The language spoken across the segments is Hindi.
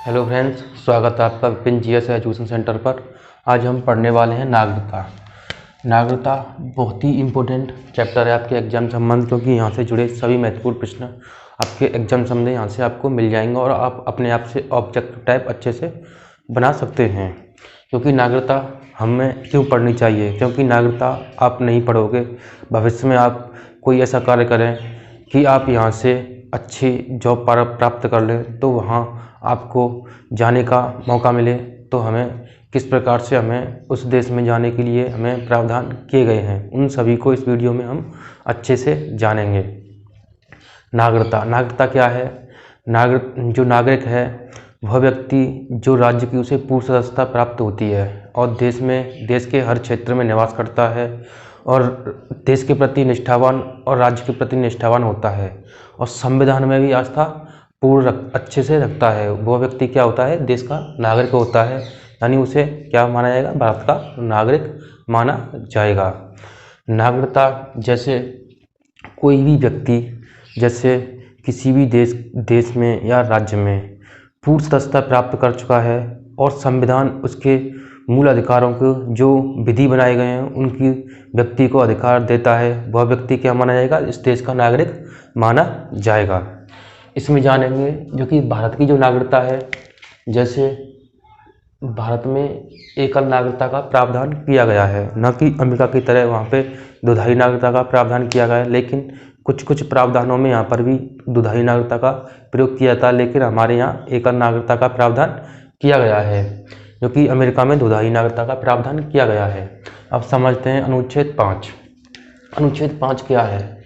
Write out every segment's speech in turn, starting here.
हेलो फ्रेंड्स, स्वागत है आपका विपिन जीएस एजुकेशन सेंटर पर। आज हम पढ़ने वाले हैं नागरिकता। नागरिकता बहुत ही इम्पोर्टेंट चैप्टर है आपके एग्जाम संबंध, क्योंकि यहाँ से जुड़े सभी महत्वपूर्ण प्रश्न आपके एग्जाम संबंध यहाँ से आपको मिल जाएंगे और आप अपने आप से ऑब्जेक्टिव टाइप अच्छे से बना सकते हैं। क्योंकि नागरिकता हमें क्यों पढ़नी चाहिए, क्योंकि नागरिकता आप नहीं पढ़ोगे, भविष्य में आप कोई ऐसा कार्य करें कि आप यहाँ से अच्छी जॉब प्राप्त कर लें, तो वहाँ आपको जाने का मौका मिले, तो हमें किस प्रकार से हमें उस देश में जाने के लिए हमें प्रावधान किए गए हैं, उन सभी को इस वीडियो में हम अच्छे से जानेंगे। नागरिकता क्या है? जो नागरिक है वह व्यक्ति जो राज्य की उसे पूर्ण सदस्यता प्राप्त होती है और देश के हर क्षेत्र में निवास करता है और देश के प्रति निष्ठावान और राज्य के प्रति निष्ठावान होता है और संविधान में भी आस्था पूर्ण अच्छे से रखता है। वो व्यक्ति क्या होता है? देश का नागरिक होता है, यानी उसे क्या माना जाएगा? भारत का नागरिक माना जाएगा। नागरिकता जैसे कोई भी व्यक्ति जैसे किसी भी देश में या राज्य में पूर्ण सदस्यता प्राप्त कर चुका है और संविधान उसके मूल अधिकारों को जो विधि बनाए गए हैं उनकी व्यक्ति को अधिकार देता है, वह व्यक्ति क्या माना जाएगा? इस देश का नागरिक माना जाएगा। इसमें जानेंगे जो कि भारत की जो नागरिकता है, जैसे भारत में एकल नागरिकता का प्रावधान किया गया है, न कि अमेरिका की तरह वहाँ पे दुधाई नागरिकता का प्रावधान किया गया है, लेकिन कुछ प्रावधानों में यहाँ पर भी दुधाई नागरिकता का प्रयोग किया था, लेकिन हमारे यहाँ एकल नागरिकता का प्रावधान किया गया है, जो कि अमेरिका में दुधाई नागरिकता का प्रावधान किया गया है। अब समझते हैं अनुच्छेद 5। अनुच्छेद 5 क्या है?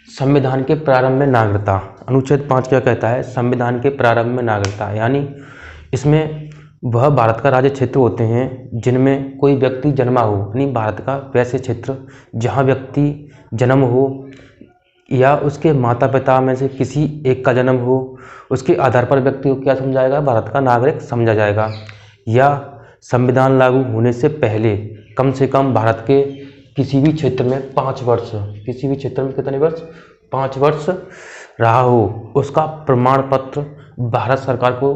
संविधान के प्रारंभ में नागरिकता। अनुच्छेद 5 क्या कहता है? संविधान के प्रारंभ में नागरिकता, यानी इसमें वह भारत का राज्य क्षेत्र होते हैं जिनमें कोई व्यक्ति जन्मा हो, यानी भारत का वैसे क्षेत्र जहां व्यक्ति जन्म हो या उसके माता पिता में से किसी एक का जन्म हो, उसके आधार पर व्यक्ति को क्या समझा जाएगा? भारत का नागरिक समझा जाएगा। या संविधान लागू होने से पहले कम से कम भारत के किसी भी क्षेत्र में 5 वर्ष, किसी भी क्षेत्र में कितने वर्ष? 5 वर्ष रहा हो, उसका प्रमाण पत्र भारत सरकार को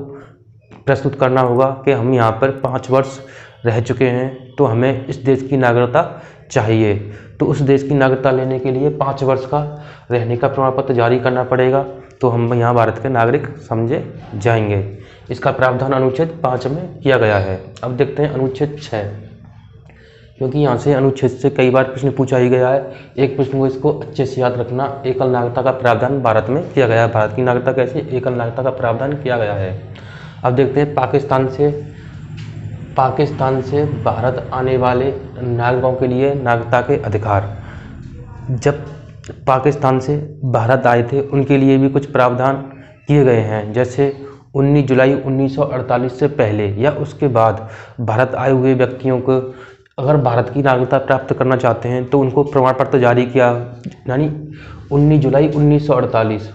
प्रस्तुत करना होगा कि हम यहाँ पर 5 वर्ष रह चुके हैं, तो हमें इस देश की नागरिकता चाहिए। तो उस देश की नागरिकता लेने के लिए 5 वर्ष का रहने का प्रमाण पत्र जारी करना पड़ेगा, तो हम यहाँ भारत के नागरिक समझे जाएंगे। इसका प्रावधान अनुच्छेद 5 में किया गया है। अब देखते हैं अनुच्छेद 6, क्योंकि यहाँ से अनुच्छेद से कई बार प्रश्न पूछा ही गया है। एक प्रश्न को इसको अच्छे से याद रखना। एकल नागरिकता का प्रावधान भारत में किया गया है। भारत की नागरिकता कैसे? एकल नागरिकता का प्रावधान किया गया है। अब देखते हैं पाकिस्तान से भारत आने वाले नागरिकों के लिए नागरिकता के अधिकार। जब पाकिस्तान से भारत आए थे उनके लिए भी कुछ प्रावधान किए गए हैं, जैसे 19 जुलाई 1948 से पहले या उसके बाद भारत आए हुए व्यक्तियों को अगर भारत की नागरिकता प्राप्त करना चाहते हैं तो उनको प्रमाण पत्र जारी किया, यानी 19 जुलाई 1948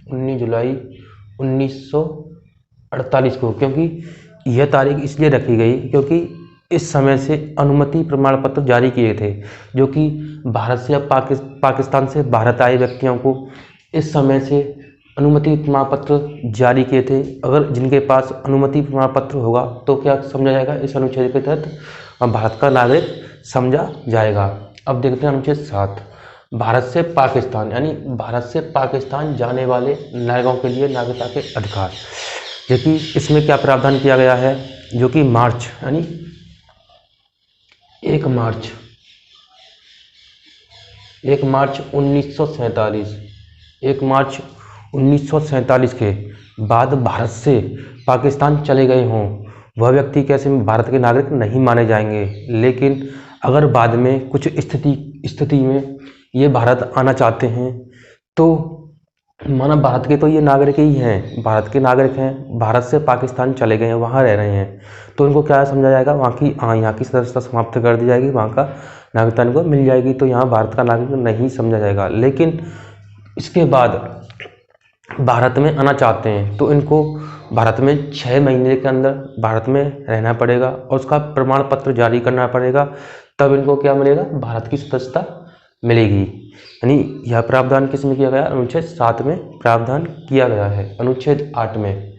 1948 को, क्योंकि यह तारीख इसलिए रखी गई क्योंकि इस समय से अनुमति प्रमाण पत्र जारी किए थे, जो कि भारत से पाकिस्तान से भारत आए व्यक्तियों को इस समय से अनुमति प्रमाण पत्र जारी किए थे। अगर जिनके पास अनुमति प्रमाण पत्र होगा तो क्या समझा जाएगा? इस अनुच्छेद के तहत भारत का नागरिक समझा जाएगा। अब देखते हैं अनुच्छेद 7, भारत से पाकिस्तान, यानी भारत से पाकिस्तान जाने वाले नागरिकों के लिए नागरिकता के अधिकार। जबकि इसमें क्या प्रावधान किया गया है? जो कि मार्च, यानी 1 मार्च 1947 के बाद भारत से पाकिस्तान चले गए हों, वह व्यक्ति कैसे भारत के नागरिक नहीं माने जाएंगे। लेकिन अगर बाद में कुछ स्थिति में ये भारत आना चाहते हैं तो माना भारत के तो ये नागरिक ही हैं, भारत के नागरिक हैं, भारत से पाकिस्तान चले गए हैं, वहाँ रह रहे हैं, तो इनको क्या समझा जाएगा? यहाँ की सदस्यता समाप्त कर दी जाएगी, वहाँ का नागरिकता इनको मिल जाएगी, तो यहाँ भारत का नागरिक नहीं समझा जाएगा। लेकिन इसके बाद भारत में आना चाहते हैं तो इनको भारत में 6 महीने के अंदर भारत में रहना पड़ेगा और उसका प्रमाण पत्र जारी करना पड़ेगा, तब इनको क्या मिलेगा? भारत की सदस्यता मिलेगी। यानी यह प्रावधान किस में किया गया? अनुच्छेद 7 में प्रावधान किया गया है। अनुच्छेद 8 में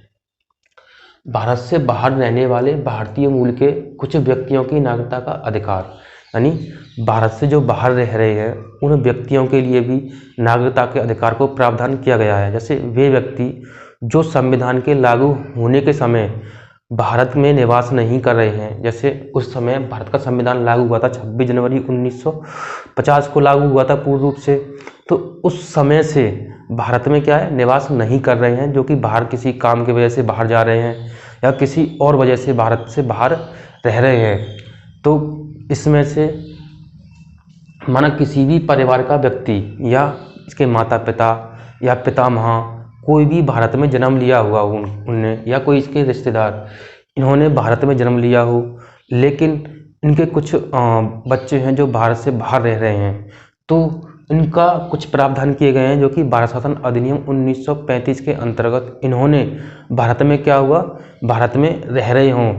भारत से बाहर रहने वाले भारतीय मूल के कुछ व्यक्तियों की नागरिकता का अधिकार, यानी भारत से जो बाहर रह रहे हैं उन व्यक्तियों के लिए भी नागरिकता के अधिकार को प्रावधान किया गया है। जैसे वे व्यक्ति जो संविधान के लागू होने के समय भारत में निवास नहीं कर रहे हैं, जैसे उस समय भारत का संविधान लागू हुआ था 26 जनवरी 1950 को लागू हुआ था पूर्ण रूप से, तो उस समय से भारत में क्या है, निवास नहीं कर रहे हैं, जो कि बाहर किसी काम की वजह से बाहर जा रहे हैं या किसी और वजह से भारत से बाहर रह रहे हैं। तो इसमें से माना किसी भी परिवार का व्यक्ति या इसके माता पिता या पितामह कोई भी भारत में जन्म लिया हुआ हो उनने, या कोई इसके रिश्तेदार इन्होंने भारत में जन्म लिया हो, लेकिन इनके कुछ बच्चे हैं जो भारत से बाहर रह रहे हैं, तो इनका कुछ प्रावधान किए गए हैं जो कि भारत शासन अधिनियम 1935 के अंतर्गत इन्होंने भारत में क्या हुआ, भारत में रह रहे हों,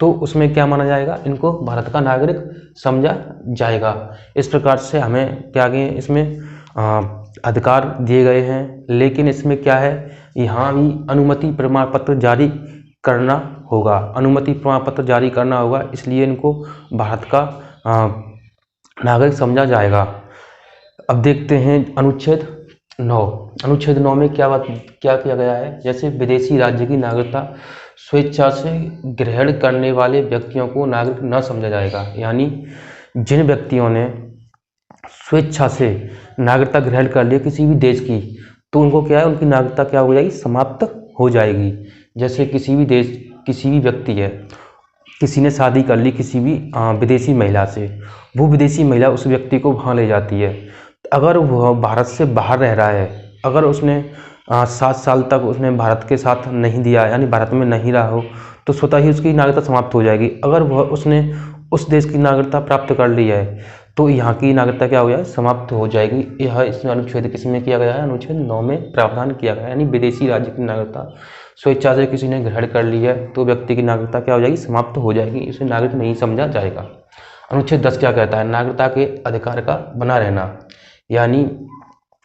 तो उसमें क्या माना जाएगा, इनको भारत का नागरिक समझा जाएगा। इस प्रकार से हमें क्या गए इसमें अधिकार दिए गए हैं, लेकिन इसमें क्या है, यहाँ भी अनुमति प्रमाण पत्र जारी करना होगा, अनुमति प्रमाण पत्र जारी करना होगा, इसलिए इनको भारत का नागरिक समझा जाएगा। अब देखते हैं अनुच्छेद 9। अनुच्छेद 9 में क्या किया गया है, जैसे विदेशी राज्य की नागरिकता स्वेच्छा से ग्रहण करने वाले व्यक्तियों को नागरिक न समझा जाएगा। यानी जिन व्यक्तियों ने स्वेच्छा से नागरिकता ग्रहण कर ली किसी भी देश की, तो उनको क्या है, उनकी नागरिकता क्या हो जाएगी, समाप्त हो जाएगी। जैसे किसी भी देश, किसी भी व्यक्ति है, किसी ने शादी कर ली किसी भी विदेशी महिला से, वो विदेशी महिला उस व्यक्ति को वहाँ ले जाती है, अगर वह भारत से बाहर रह रहा है, अगर उसने 7 साल तक उसने भारत के साथ नहीं दिया, यानी भारत में नहीं रहा हो, तो स्वतः ही उसकी नागरिकता समाप्त हो जाएगी। अगर वह उसने उस देश की नागरिकता प्राप्त कर ली है, तो यहाँ की नागरिकता क्या हो जाए, समाप्त हो जाएगी। यह इसमें अनुच्छेद किसमें किया गया है, अनुच्छेद 9 में प्रावधान किया गया है। यानी विदेशी राज्य की नागरिकता स्वेच्छा से किसी ने ग्रहण कर ली है, तो व्यक्ति की नागरिकता क्या हो जाएगी, समाप्त हो जाएगी, इसे नागरिक नहीं समझा जाएगा। अनुच्छेद 10 क्या कहता है, नागरिकता के अधिकार का बना रहना। यानी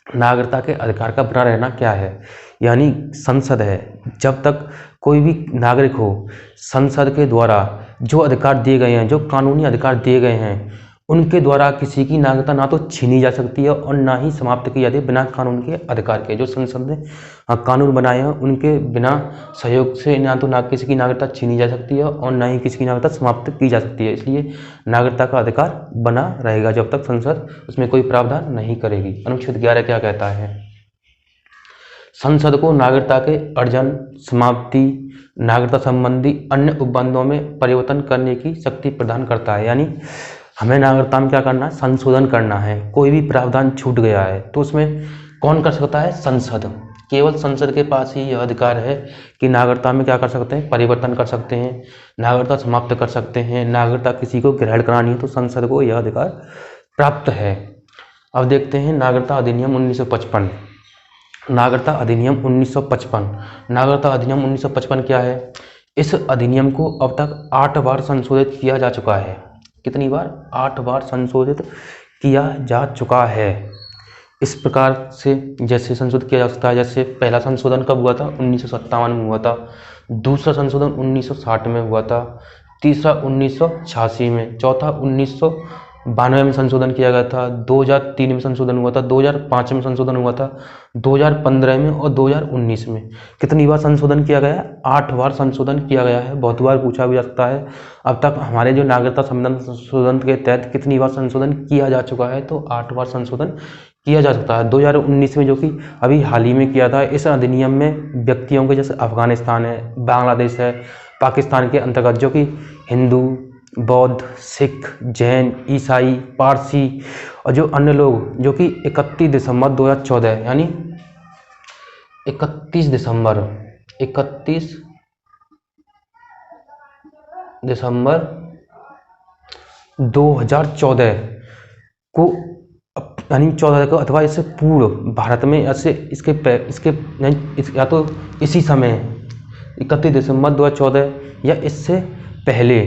नागरिकता के अधिकार का बना रहना क्या है, यानी संसद है, जब तक कोई भी नागरिक हो, संसद के द्वारा जो अधिकार दिए गए हैं, जो कानूनी अधिकार दिए गए हैं, उनके द्वारा किसी की नागरिकता ना तो छीनी जा सकती है और ना ही समाप्त की जाती है बिना कानून के अधिकार के। जो संसद ने कानून बनाए हैं उनके बिना सहयोग से ना तो किसी की नागरिकता छीनी जा सकती है और ना ही किसी की नागरिकता समाप्त की जा सकती है। इसलिए नागरिकता का अधिकार बना रहेगा जब तक संसद उसमें कोई प्रावधान नहीं करेगी। अनुच्छेद 11 क्या कहता है, संसद को नागरिकता के अर्जन, समाप्ति, नागरिकता संबंधी अन्य उपबंधों में परिवर्तन करने की शक्ति प्रदान करता है। यानी हमें नागरिकता में क्या करना है, संशोधन करना है। कोई भी प्रावधान छूट गया है तो उसमें कौन कर सकता है, संसद। केवल संसद के पास ही यह अधिकार है कि नागरिकता में क्या कर सकते हैं, परिवर्तन कर सकते हैं, नागरिकता समाप्त कर सकते हैं, नागरिकता किसी को ग्रहण करानी है तो संसद को यह अधिकार प्राप्त है। अब देखते हैं नागरिकता अधिनियम 1955। नागरिकता अधिनियम 1955, नागरिकता अधिनियम 1955 क्या है, इस अधिनियम को अब तक 8 बार संशोधित किया जा चुका है। कितनी बार, 8 बार संशोधित किया जा चुका है। इस प्रकार से जैसे संशोधित किया जा सकता है, जैसे पहला संशोधन कब हुआ था, 1957 में हुआ था, दूसरा संशोधन 1960 में हुआ था, तीसरा 1986 में, चौथा 1992 में संशोधन किया गया था, 2003 में संशोधन हुआ था, 2005 में संशोधन हुआ था, 2015 में और 2019 में। कितनी बार संशोधन किया गया है, 8 बार संशोधन किया गया है। बहुत बार पूछा भी जा सकता है अब तक हमारे जो नागरिकता संबंध संशोधन के तहत कितनी बार संशोधन किया जा चुका है, तो 8 बार संशोधन किया जा सकता है। 2019 में जो कि अभी हाल ही में किया था, इस अधिनियम में व्यक्तियों के जैसे अफगानिस्तान है, बांग्लादेश है, पाकिस्तान के अंतर्गत जो कि हिंदू, बौद्ध, सिख, जैन, ईसाई, पारसी और जो अन्य लोग जो कि 31 दिसंबर 2014 यानी 31 दिसंबर 2014 को, यानी 14 को अथवा इससे पूर्व भारत में ऐसे इसके या तो इसी समय 31 दिसंबर 2014 या इससे पहले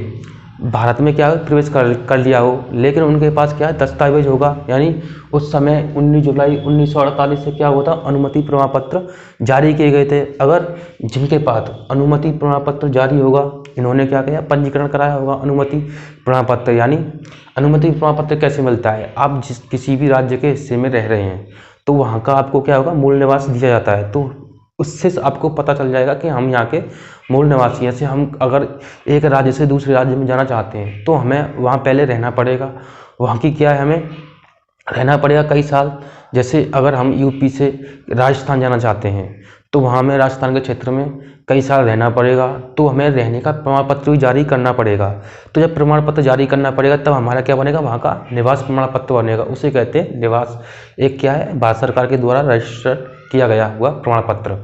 भारत में क्या प्रवेश कर लिया हो, लेकिन उनके पास क्या दस्तावेज होगा, यानी उस समय 19 जुलाई 1948 से क्या हुआ था, अनुमति प्रमाण पत्र जारी किए गए थे। अगर जिनके पास अनुमति प्रमाण पत्र जारी होगा, इन्होंने क्या किया, पंजीकरण कराया होगा अनुमति प्रमाण पत्र। यानी अनुमति प्रमाण पत्र कैसे मिलता है, आप किसी भी राज्य के हिस्से में रह रहे हैं तो वहाँ का आपको क्या होगा, मूल निवास दिया जाता है, तो उससे आपको पता चल जाएगा कि हम यहाँ के मूल निवासी हैं। से हम अगर एक राज्य से दूसरे राज्य में जाना चाहते हैं तो हमें वहाँ पहले रहना पड़ेगा, वहाँ की क्या है, हमें रहना पड़ेगा कई साल। जैसे अगर हम यूपी से राजस्थान जाना चाहते हैं तो वहाँ में राजस्थान के क्षेत्र में कई साल रहना पड़ेगा, तो हमें रहने का प्रमाण पत्र भी जारी करना पड़ेगा। तो जब प्रमाण पत्र जारी करना पड़ेगा तब हमारा क्या बनेगा, वहाँ का निवास प्रमाण पत्र बनेगा, उसे कहते हैं निवास। एक क्या है, भारत सरकार के द्वारा रजिस्टर्ड किया गया हुआ प्रमाण पत्र।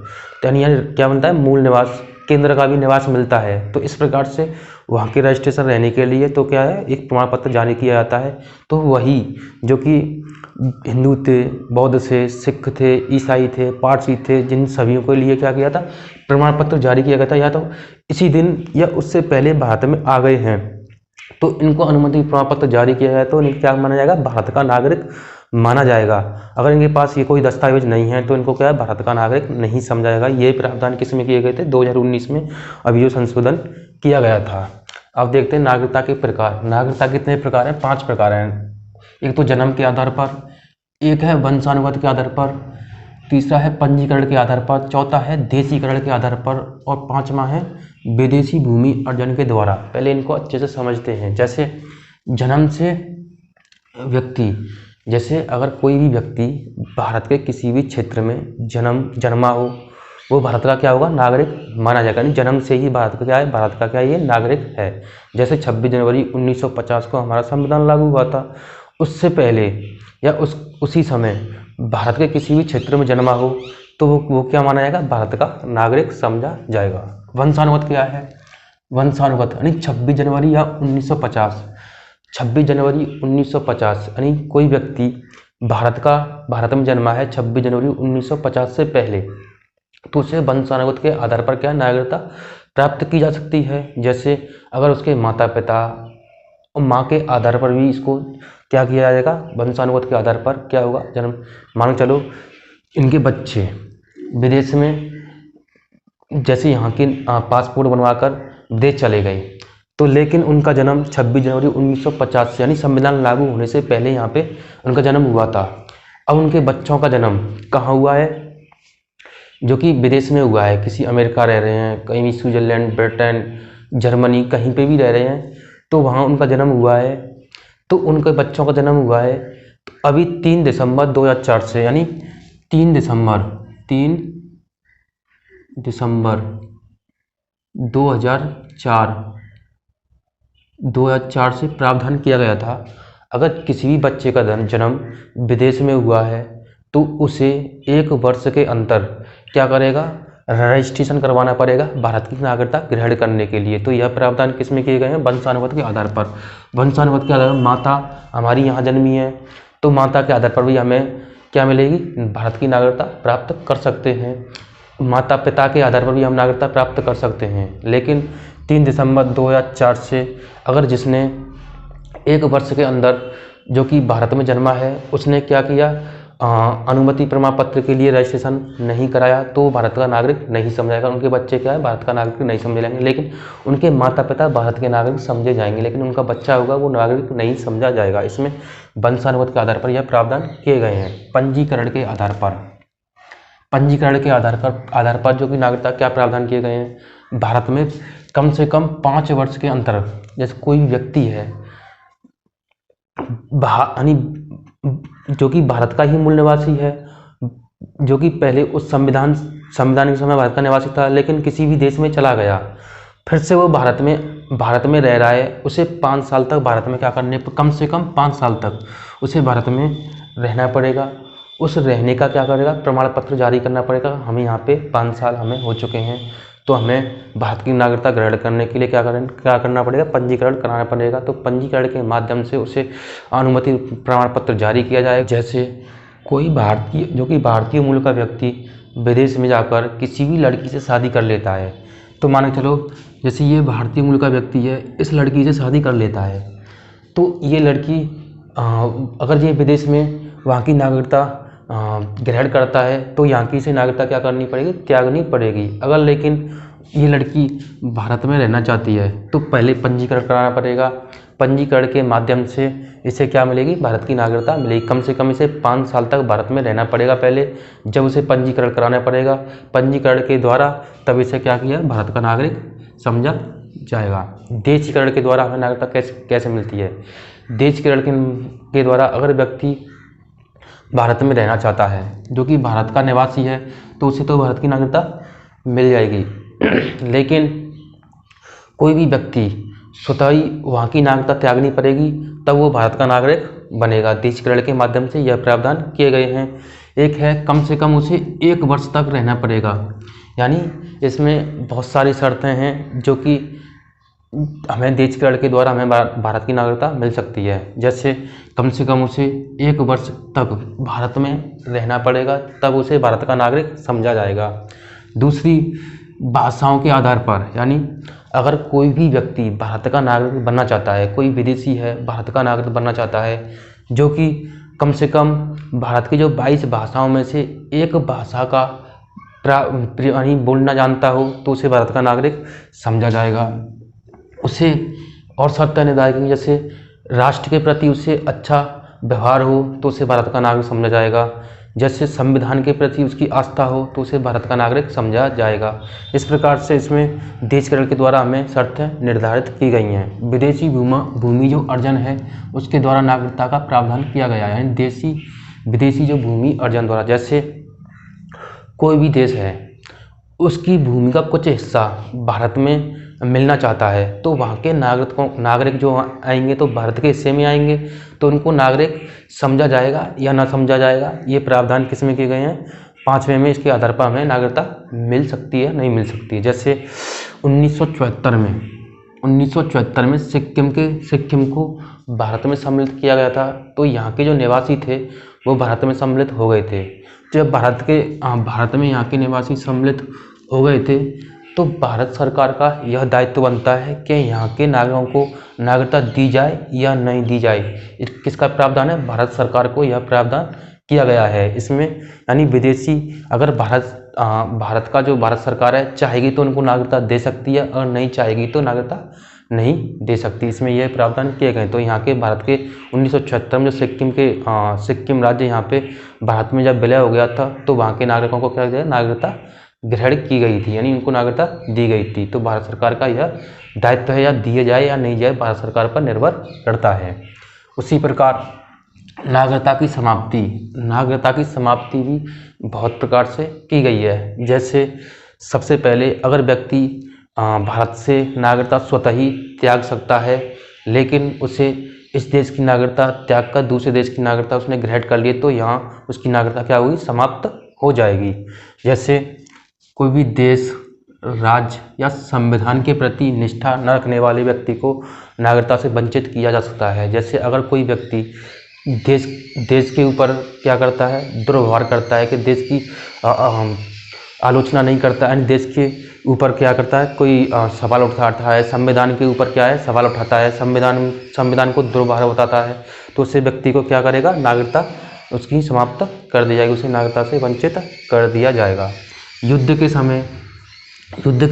तो यानी क्या बनता है, मूल निवास, केंद्र का भी निवास मिलता है। तो इस प्रकार से वहाँ के रजिस्ट्रेशन रहने के लिए तो क्या है, एक प्रमाण पत्र जारी किया जाता है। तो वही जो कि हिंदू थे, बौद्ध थे, सिख थे, ईसाई थे, पारसी थे, जिन सभी के लिए क्या किया था, प्रमाण पत्र जारी किया गया था, या तो इसी दिन या उससे पहले भारत में आ गए हैं तो इनको अनुमति प्रमाण पत्र जारी किया जाए तो इनको क्या माना जाएगा, भारत का नागरिक माना जाएगा। अगर इनके पास ये कोई दस्तावेज नहीं है तो इनको क्या है, भारत का नागरिक नहीं समझा जाएगा। ये प्रावधान किस में किए गए थे, 2019 में अभी जो संशोधन किया गया था। अब देखते हैं नागरिकता के प्रकार। नागरिकता कितने प्रकार हैं, 5 प्रकार हैं। एक तो जन्म के आधार पर, एक है वंशानुगत के आधार पर, तीसरा है पंजीकरण के आधार पर, चौथा है देशीकरण के आधार पर, और 5वां है विदेशी भूमि अर्जन के द्वारा। पहले इनको अच्छे से समझते हैं। जैसे जन्म से व्यक्ति, जैसे अगर कोई भी व्यक्ति भारत के किसी भी क्षेत्र में जन्मा हो, वो भारत का क्या होगा, नागरिक माना जाएगा। यानी जन्म से ही भारत का क्या है, भारत का क्या ये नागरिक है। जैसे 26 जनवरी 1950 को हमारा संविधान लागू हुआ था, उससे पहले या उसी समय भारत के किसी भी क्षेत्र में जन्मा हो तो वो क्या माना जाएगा, भारत का नागरिक समझा जाएगा। वंशानुगत क्या है, वंशानुगत यानी 26 जनवरी या 1950, 26 जनवरी 1950 यानी कोई व्यक्ति भारत में जन्मा है 26 जनवरी 1950 से पहले, तो उसे वंशानुगत के आधार पर क्या नागरिकता प्राप्त की जा सकती है। जैसे अगर उसके माता पिता और माँ के आधार पर भी इसको क्या किया जाएगा, वंशानुगत के आधार पर क्या होगा जन्म। मान चलो इनके बच्चे विदेश में, जैसे यहाँ के पासपोर्ट बनवाकर विदेश चले गए, तो लेकिन उनका जन्म 26 जनवरी 1950 से यानी संविधान लागू होने से पहले यहाँ पे उनका जन्म हुआ था। अब उनके बच्चों का जन्म कहाँ हुआ है, जो कि विदेश में हुआ है, किसी अमेरिका रह रहे हैं, कहीं भी स्विट्जरलैंड, ब्रिटेन, जर्मनी, कहीं पे भी रह रहे हैं, तो वहाँ उनका जन्म हुआ है। तो उनके बच्चों का जन्म हुआ है तो अभी 3 दिसंबर 2004 से, यानी 3 दिसंबर 2004 से प्रावधान किया गया था। अगर किसी भी बच्चे का जन्म विदेश में हुआ है तो उसे 1 वर्ष के अंदर क्या करेगा, रजिस्ट्रेशन करवाना पड़ेगा भारत की नागरिकता ग्रहण करने के लिए। तो यह प्रावधान किस में किए गए हैं, वंशानुगत के आधार पर। वंशानुगत के आधार पर माता हमारी यहाँ जन्मी है तो माता के आधार पर भी हमें क्या मिलेगी, भारत की नागरिकता प्राप्त कर सकते हैं। माता पिता के आधार पर भी हम नागरिकता प्राप्त कर सकते हैं। लेकिन 3 दिसंबर 2004 से अगर जिसने 1 वर्ष के अंदर जो कि भारत में जन्मा है उसने क्या किया, अनुमति प्रमाण पत्र के लिए रजिस्ट्रेशन नहीं कराया तो भारत का नागरिक नहीं समझाएगा। उनके बच्चे क्या है, भारत का नागरिक नहीं समझे जाएंगे, लेकिन उनके माता पिता भारत के नागरिक समझे जाएंगे, लेकिन उनका बच्चा होगा वो नागरिक नहीं समझा जाएगा। इसमें वंशानुगत के आधार पर यह प्रावधान किए गए हैं। पंजीकरण के आधार पर, पंजीकरण के आधार पर जो कि नागरिकता क्या प्रावधान किए गए हैं, भारत में कम से कम 5 वर्ष के अंतर, जैसे कोई व्यक्ति है यानी जो कि भारत का ही मूल निवासी है, जो कि पहले उस संविधान के समय भारत का निवासी था, लेकिन किसी भी देश में चला गया, फिर से वो भारत में रह रहा है, उसे 5 साल तक भारत में क्या करने, कम से कम 5 साल तक उसे भारत में रहना पड़ेगा। उस रहने का क्या करेगा, प्रमाण पत्र जारी करना पड़ेगा। हमें यहाँ पे 5 साल हमें हो चुके हैं तो हमें भारत की नागरिकता ग्रहण करने के लिए क्या करना पड़ेगा, पंजीकरण कराना पड़ेगा। तो पंजीकरण के माध्यम से उसे अनुमति प्रमाण पत्र जारी किया जाए। जैसे कोई भारतीय, जो कि भारतीय मूल का व्यक्ति विदेश में जाकर किसी भी लड़की से शादी कर लेता है तो मान के चलो जैसे ये भारतीय मूल का व्यक्ति है, इस लड़की से शादी कर लेता है, तो ये लड़की अगर ये विदेश में वहाँ की नागरिकता ग्रहण करता है तो यहाँ की इसे नागरिकता क्या करनी पड़ेगी, त्यागनी पड़ेगी। अगर लेकिन ये लड़की भारत में रहना चाहती है तो पहले पंजीकरण कराना पड़ेगा। पंजीकरण के माध्यम से इसे क्या मिलेगी, भारत की नागरिकता मिलेगी। कम से कम इसे 5 साल तक भारत में रहना पड़ेगा पहले, जब उसे पंजीकरण कराना पड़ेगा। पंजीकरण के द्वारा तब इसे क्या किया, भारत का नागरिक समझा जाएगा। देशीकरण के द्वारा हमें नागरिकता कैसे मिलती है। देशीकरण के द्वारा अगर व्यक्ति भारत में रहना चाहता है, जो कि भारत का निवासी है, तो उसे तो भारत की नागरिकता मिल जाएगी। लेकिन कोई भी व्यक्ति स्वतः ही वहाँ की नागरिकता त्यागनी पड़ेगी, तब वो भारत का नागरिक बनेगा। देशीकरण के माध्यम से यह प्रावधान किए गए हैं। एक है कम से कम उसे 1 वर्ष तक रहना पड़ेगा, यानी इसमें बहुत सारी शर्तें हैं जो कि हमें देशीकरण के द्वारा हमें भारत की नागरिकता मिल सकती है। जैसे कम से कम उसे 1 वर्ष तक भारत में रहना पड़ेगा, तब उसे भारत का नागरिक समझा जाएगा। दूसरी, भाषाओं के आधार पर, यानी अगर कोई भी व्यक्ति भारत का नागरिक बनना चाहता है, कोई विदेशी है भारत का नागरिक बनना चाहता है, जो कि कम से कम भारत की जो 22 भाषाओं में से एक भाषा का यानी बोलना जानता हो, तो उसे भारत का नागरिक समझा जाएगा। उसे और शर्तें निर्धारित की, जैसे राष्ट्र के प्रति उसे अच्छा व्यवहार हो तो उसे भारत का नागरिक समझा जाएगा। जैसे संविधान के प्रति उसकी आस्था हो तो उसे भारत का नागरिक समझा जाएगा। इस प्रकार से इसमें देशीकरण के द्वारा हमें शर्तें निर्धारित की गई हैं। विदेशी भूमि जो अर्जन है उसके द्वारा नागरिकता का प्रावधान किया गया है, यानी विदेशी जो भूमि अर्जन द्वारा, जैसे कोई भी देश है उसकी भूमि का कुछ हिस्सा भारत में मिलना चाहता है, तो वहाँ के नागरिक जो आएंगे तो भारत के हिस्से में आएंगे, तो उनको नागरिक समझा जाएगा या ना समझा जाएगा। ये प्रावधान किस में किए गए हैं, 5वें में। इसके आधार पर हमें नागरिकता मिल सकती है, नहीं मिल सकती है। जैसे 1974 में सिक्किम को भारत में सम्मिलित किया गया था, तो यहाँ के जो निवासी थे वो भारत में सम्मिलित हो गए थे। जब भारत में यहाँ के निवासी सम्मिलित हो गए थे, तो भारत सरकार का यह दायित्व बनता है कि यहाँ के नागरिकों को नागरिकता दी जाए या नहीं दी जाए। किसका प्रावधान है, भारत सरकार को यह प्रावधान किया गया है इसमें। यानी विदेशी अगर भारत का जो भारत सरकार है चाहेगी तो उनको नागरिकता दे सकती है, और नहीं चाहेगी तो नागरिकता नहीं दे सकती। इसमें यह प्रावधान किए गए। तो यहाँ के भारत के 1976 में जो सिक्किम राज्य यहाँ पे भारत में जब विलय हो गया था, तो वहाँ के नागरिकों को क्या किया, नागरिकता ग्रहण की गई थी, यानी उनको नागरिकता दी गई थी। तो भारत सरकार का यह दायित्व है, या दिए जाए या नहीं जाए भारत सरकार पर निर्भर करता है। उसी प्रकार नागरिकता की समाप्ति भी बहुत प्रकार से की गई है। जैसे सबसे पहले अगर व्यक्ति भारत से नागरिकता स्वतः ही त्याग सकता है, लेकिन उसे इस देश की नागरिकता त्याग कर दूसरे देश की नागरिकता उसने ग्रहण कर लिए, तो यहाँ उसकी नागरिकता क्या होगी, समाप्त हो जाएगी। जैसे कोई भी देश, राज्य या संविधान के प्रति निष्ठा न रखने वाले व्यक्ति को नागरिकता से वंचित किया जा सकता है। जैसे अगर कोई व्यक्ति देश के ऊपर क्या करता है, दुर्व्यवहार करता है, कि देश की आलोचना नहीं करता है, देश के ऊपर क्या करता है, कोई सवाल उठाता है, संविधान के ऊपर क्या है, सवाल उठाता है, संविधान को दुर्व्यवहार बताता है, तो उसे व्यक्ति को क्या करेगा, नागरिकता उसकी समाप्त कर दी जाएगी, उसे नागरिकता से वंचित कर दिया जाएगा। युद्ध के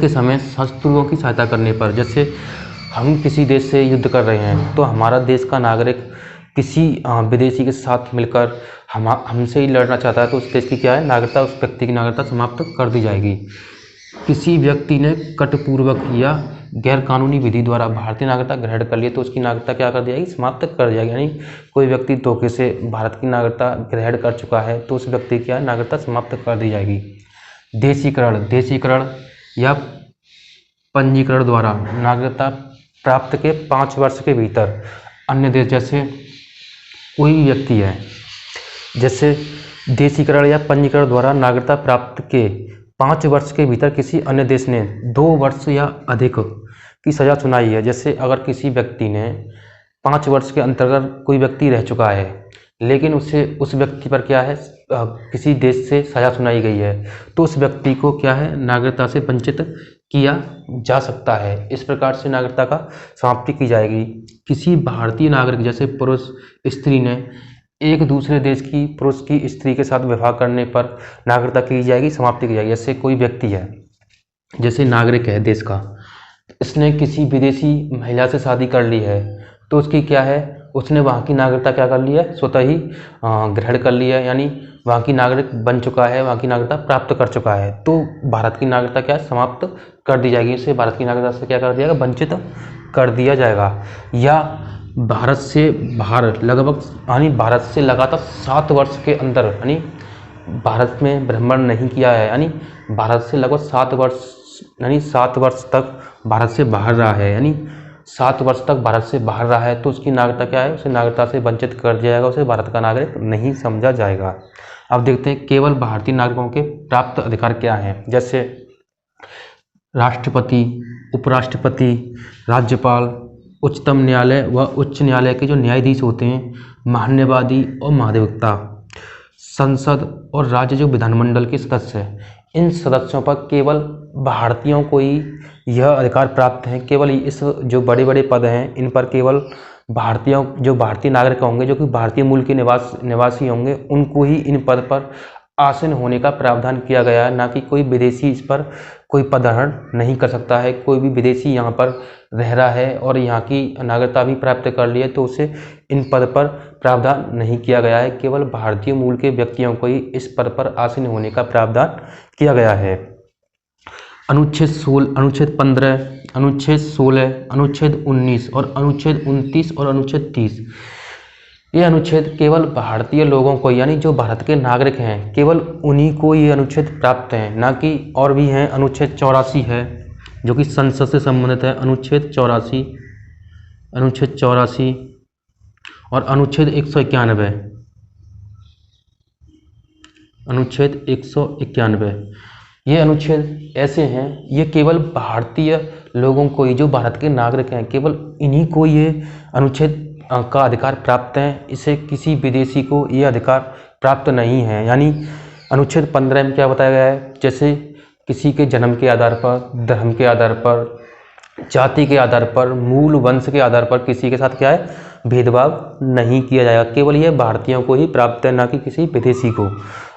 समय शत्रुओं की सहायता करने पर, जैसे हम किसी देश से युद्ध कर रहे हैं, तो हमारा देश का नागरिक किसी विदेशी के साथ मिलकर हमसे ही लड़ना चाहता है, तो उस देश की क्या है, नागरिकता, उस व्यक्ति की नागरिकता समाप्त कर दी जाएगी। किसी व्यक्ति ने कटपूर्वक या गैरकानूनी विधि द्वारा भारतीय नागरिकता ग्रहण कर लिए, तो उसकी नागरिकता क्या कर दी जाएगी, समाप्त कर दी जाएगी। यानी कोई व्यक्ति धोखे से भारत की नागरिकता ग्रहण कर चुका है, तो उस व्यक्ति की नागरिकता समाप्त कर दी जाएगी। देशीकरण या पंजीकरण द्वारा नागरिकता प्राप्त के 5 वर्ष के भीतर अन्य देश, जैसे कोई भी व्यक्ति है, जैसे देशीकरण या पंजीकरण द्वारा नागरिकता प्राप्त के 5 वर्ष के भीतर किसी अन्य देश ने 2 वर्ष या अधिक की सज़ा सुनाई है। जैसे अगर किसी व्यक्ति ने 5 वर्ष के अंतर्गत कोई व्यक्ति रह चुका है, लेकिन उस व्यक्ति पर क्या है, किसी देश से सज़ा सुनाई गई है, तो उस व्यक्ति को क्या है, नागरिकता से वंचित किया जा सकता है। इस प्रकार से नागरिकता का समाप्ति की जाएगी। किसी भारतीय नागरिक जैसे पुरुष स्त्री ने एक दूसरे देश की पुरुष की स्त्री के साथ विवाह करने पर नागरिकता की जाएगी, समाप्ति की जाएगी। जैसे कोई व्यक्ति है, जैसे नागरिक है देश का, इसने किसी विदेशी महिला से शादी कर ली है, तो उसकी क्या है, उसने वहाँ की नागरिकता क्या कर ली है, स्वतः ही ग्रहण कर लिया है, यानी वहाँ की नागरिक बन चुका है, वहाँ की नागरिकता प्राप्त कर चुका है। तो भारत की नागरिकता क्या है, समाप्त कर दी जाएगी। इसे भारत की नागरिकता से क्या कर दिया जाएगा, वंचित कर दिया जाएगा। या भारत से बाहर लगभग यानी भारत से लगातार 7 वर्ष के अंदर, यानी भारत में भ्रमण नहीं किया है, यानी भारत से लगभग 7 वर्ष, यानी 7 वर्ष तक भारत से बाहर रहा है, यानी 7 वर्ष तक भारत से बाहर रहा है, तो उसकी नागरिकता क्या है, उसे नागरिकता से वंचित कर दिया जाएगा, उसे भारत का नागरिक नहीं समझा जाएगा। अब देखते हैं केवल भारतीय नागरिकों के प्राप्त अधिकार क्या हैं। जैसे राष्ट्रपति, उपराष्ट्रपति, राज्यपाल, उच्चतम न्यायालय व उच्च न्यायालय के जो न्यायाधीश होते हैं, महान्यायवादी और महाधिवक्ता, संसद और राज्य जो विधानमंडल के सदस्य हैं, इन सदस्यों पर केवल भारतीयों को ही यह अधिकार प्राप्त है। केवल इस जो बड़े बड़े पद हैं, इन पर केवल भारतीयों, जो भारतीय नागरिक होंगे, जो कि भारतीय मूल के निवासी होंगे, उनको ही इन पद पर आसीन होने का प्रावधान किया गया है। ना कि कोई विदेशी इस पर कोई पदग्रहण नहीं कर सकता है। कोई भी विदेशी यहाँ पर रह रहा है और यहाँ की नागरिकता भी प्राप्त कर ली है, तो उसे इन पद पर प्रावधान नहीं किया गया है। केवल भारतीय मूल के व्यक्तियों को ही इस पद पर आसीन होने का प्रावधान किया गया है। अनुच्छेद 16, अनुच्छेद 15, अनुच्छेद 16, अनुच्छेद 19 और अनुच्छेद 29 और अनुच्छेद 30, ये अनुच्छेद केवल भारतीय लोगों को, यानी जो भारत के नागरिक हैं, केवल उन्हीं को ये अनुच्छेद प्राप्त हैं, ना कि और भी हैं। अनुच्छेद 84 है जो कि संसद से संबंधित है, अनुच्छेद 84, अनुच्छेद 84 और अनुच्छेद 191, अनुच्छेद 191। ये अनुच्छेद ऐसे हैं, ये केवल भारतीय लोगों को ही, जो भारत के नागरिक हैं, केवल इन्हीं को ये अनुच्छेद का अधिकार प्राप्त है। इसे किसी विदेशी को ये अधिकार प्राप्त नहीं है। यानी अनुच्छेद 15 में क्या बताया गया है, जैसे किसी के जन्म के आधार पर, धर्म के आधार पर, जाति के आधार पर, मूल वंश के आधार पर किसी के साथ क्या है, भेदभाव नहीं किया जाएगा। केवल यह भारतीयों को ही प्राप्त है, ना कि किसी विदेशी को।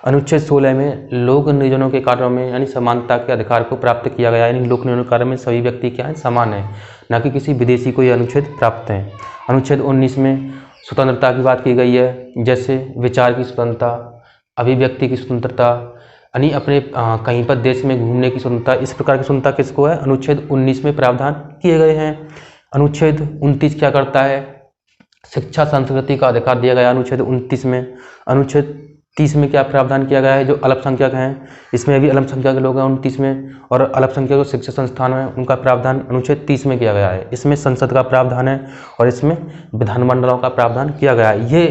अनुच्छेद 16 में लोक नियोजनों के कार्यों में यानी समानता के अधिकार को प्राप्त किया गया है। यानी लोक नियोजन कार्य में सभी व्यक्ति क्या है, समान है, ना कि किसी विदेशी को यह अनुच्छेद प्राप्त है। अनुच्छेद 19 में स्वतंत्रता की बात की गई है, जैसे विचार की स्वतंत्रता, अभिव्यक्ति की स्वतंत्रता, यानी अपने कहीं पर देश में घूमने की स्वतंत्रता। इस प्रकार की स्वतंत्रता किसको है, अनुच्छेद 19 में प्रावधान किए गए हैं। अनुच्छेद 29 क्या करता है, शिक्षा संस्कृति का अधिकार दिया गया अनुच्छेद 29 में। अनुच्छेद 30 में क्या प्रावधान किया गया है, जो अल्पसंख्यक हैं, इसमें भी अल्पसंख्यक के लोग हैं 29 में, और अल्पसंख्यक जो शिक्षा संस्थान है उनका प्रावधान अनुच्छेद 30 में किया गया है। इसमें संसद का प्रावधान है और इसमें विधानमंडलों का प्रावधान किया गया है। ये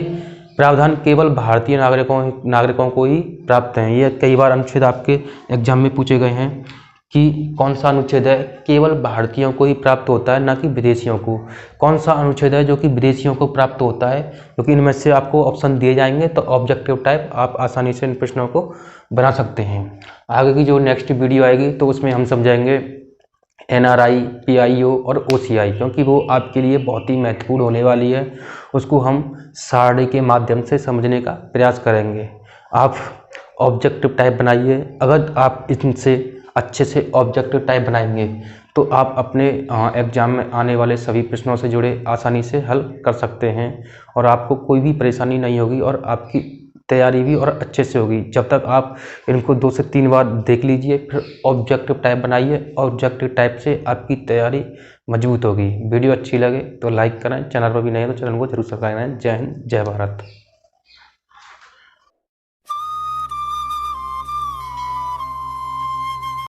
प्रावधान केवल भारतीय नागरिकों को ही प्राप्त हैं। ये कई बार अनुच्छेद आपके एग्जाम में पूछे गए हैं कि कौन सा अनुच्छेद है केवल भारतीयों को ही प्राप्त होता है, ना कि विदेशियों को। कौन सा अनुच्छेद है जो कि विदेशियों को प्राप्त होता है, क्योंकि इनमें से आपको ऑप्शन दिए जाएंगे, तो ऑब्जेक्टिव टाइप आप आसानी से इन प्रश्नों को बना सकते हैं। आगे की जो नेक्स्ट वीडियो आएगी तो उसमें हम समझाएंगे NRI, PIO और OCI, क्योंकि वो आपके लिए बहुत ही महत्वपूर्ण होने वाली है। उसको हम सारणी के माध्यम से समझने का प्रयास करेंगे। आप ऑब्जेक्टिव टाइप बनाइए। अगर आप इनसे अच्छे से ऑब्जेक्टिव टाइप बनाएंगे तो आप अपने एग्जाम में आने वाले सभी प्रश्नों से जुड़े आसानी से हल कर सकते हैं और आपको कोई भी परेशानी नहीं होगी और आपकी तैयारी भी और अच्छे से होगी। जब तक आप इनको 2 से 3 बार देख लीजिए, फिर ऑब्जेक्टिव टाइप बनाइए। ऑब्जेक्टिव टाइप से आपकी तैयारी मजबूत होगी। वीडियो अच्छी लगे तो लाइक करें, चैनल पर भी नए हैं तो चैनल को जरूर सब्सक्राइब करें। जय हिंद, जय भारत।